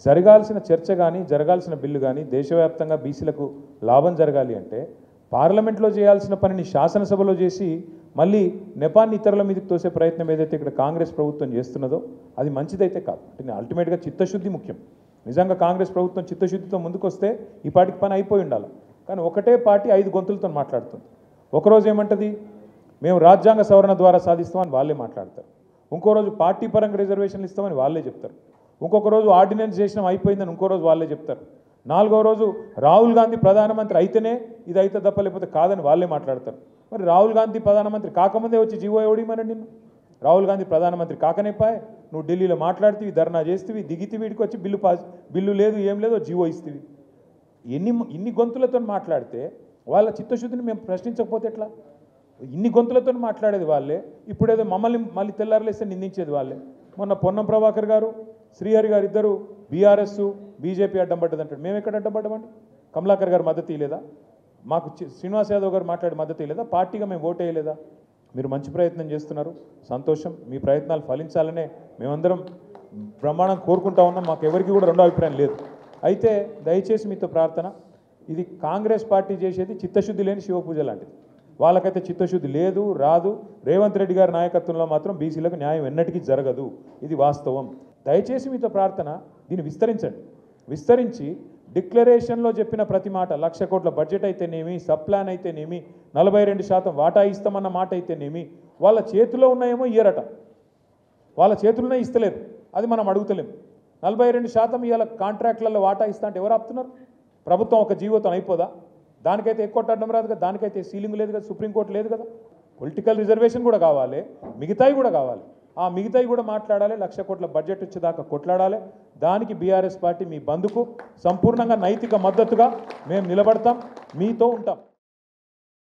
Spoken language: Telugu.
జరగాల్సిన చర్చ కానీ జరగాల్సిన బిల్లు కానీ దేశవ్యాప్తంగా బీసీలకు లాభం జరగాలి అంటే పార్లమెంట్లో చేయాల్సిన పనిని శాసనసభలో చేసి మళ్ళీ నెపాన్ని ఇతరుల మీదకి తోసే ప్రయత్నం ఏదైతే ఇక్కడ కాంగ్రెస్ ప్రభుత్వం చేస్తున్నదో అది మంచిదైతే కాదు. అంటే అల్టిమేట్గా చిత్తశుద్ధి ముఖ్యం. నిజంగా కాంగ్రెస్ ప్రభుత్వం చిత్తశుద్ధితో ముందుకొస్తే ఈ పార్టీకి పని అయిపోయి ఉండాలి. కానీ ఒకటే పార్టీ 5 గొంతులతో మాట్లాడుతుంది. ఒకరోజు ఏమంటది, మేము రాజ్యాంగ సవరణ ద్వారా సాధిస్తామని వాళ్ళే మాట్లాడతారు. ఇంకో రోజు పార్టీ పరంగా రిజర్వేషన్లు ఇస్తామని వాళ్ళే చెప్తారు. ఇంకొక రోజు ఆర్డినెన్స్ చేసినాం అయిపోయిందని ఇంకో రోజు వాళ్ళే చెప్తారు. 4వ రోజు రాహుల్ గాంధీ ప్రధానమంత్రి అయితేనే ఇది అయితే తప్ప లేకపోతే కాదని వాళ్ళే మాట్లాడతారు. మరి రాహుల్ గాంధీ ప్రధానమంత్రి కాకముందే వచ్చి జీవో ఎవడిమని నిన్ను రాహుల్ గాంధీ ప్రధానమంత్రి కాకనేపాయే నువ్వు ఢిల్లీలో మాట్లాడుతీవి, ధర్నా చేస్తేవి, దిగితే వీడికి వచ్చి బిల్లు లేదు ఏం లేదో జీవో ఇస్తేవి. ఇన్ని గొంతులతో మాట్లాడితే వాళ్ళ చిత్తశుద్ధిని మేము ప్రశ్నించకపోతే ఎట్లా? ఇన్ని గొంతులతో మాట్లాడేది వాళ్ళే, ఇప్పుడేదో మమ్మల్ని మళ్ళీ తెల్లారలేస్తే నిందించేది వాళ్ళే. మొన్న పొన్నం ప్రభాకర్ గారు, శ్రీహరి గారు ఇద్దరు బీఆర్ఎస్ బీజేపీ అడ్డం పడ్డదంటాడు. మేము ఎక్కడ అడ్డం పడ్డామండి? కమలాకర్ గారు మద్దతు ఇవ్వలేదా? మాకు శ్రీనివాస్ యాదవ్ గారు మాట్లాడి మద్దతు ఇవ్వలేదా? పార్టీగా మేము ఓటు వేయలేదా? మీరు మంచి ప్రయత్నం చేస్తున్నారు, సంతోషం. మీ ప్రయత్నాలు ఫలించాలనే మేమందరం బ్రహ్మాండం కోరుకుంటా ఉన్నాం. మాకు ఎవరికి కూడా రెండో అభిప్రాయం లేదు. అయితే దయచేసి మీతో ప్రార్థన, ఇది కాంగ్రెస్ పార్టీ చేసేది చిత్తశుద్ధి లేని శివపూజ లాంటిది. వాళ్ళకైతే చిత్తశుద్ధి లేదు, రాదు. రేవంత్ రెడ్డి గారి నాయకత్వంలో మాత్రం బీసీలకు న్యాయం ఎన్నటికీ జరగదు, ఇది వాస్తవం. దయచేసి మీతో ప్రార్థన, దీన్ని విస్తరించండి. విస్తరించి డిక్లరేషన్లో చెప్పిన ప్రతి మాట, 1,00,000 కోట్ల బడ్జెట్ అయితేనేమి, సబ్ ప్లాన్ అయితేనేమి, 42% వాటా ఇస్తామన్న మాట అయితేనేమి, వాళ్ళ చేతిలో ఉన్నాయేమో ఇయ్యరట. వాళ్ళ చేతుల్లోనే ఇస్తలేరు, అది మనం అడుగుతలేం. 42% ఇవాళ కాంట్రాక్ట్లలో వాటా ఇస్తా అంటే ఎవరు ఆపుతున్నారు? ప్రభుత్వం ఒక జీవోతో అయిపోదా? దానికైతే ఎక్కువ అడ్డం రాదు కదా, దానికైతే సీలింగ్ లేదు కదా, సుప్రీంకోర్టు లేదు కదా. పొలిటికల్ రిజర్వేషన్ కూడా కావాలి, మిగతాయి కూడా కావాలి. ఆ మిగతాయి కూడా మాట్లాడాలి. 1,00,000 కోట్ల బడ్జెట్ వచ్చేదాకా కొట్లాడాలి. దానికి బీఆర్ఎస్ పార్టీ మీ బంధుకు సంపూర్ణంగా నైతిక మద్దతుగా మేము నిలబడతాం, మీతో ఉంటాం.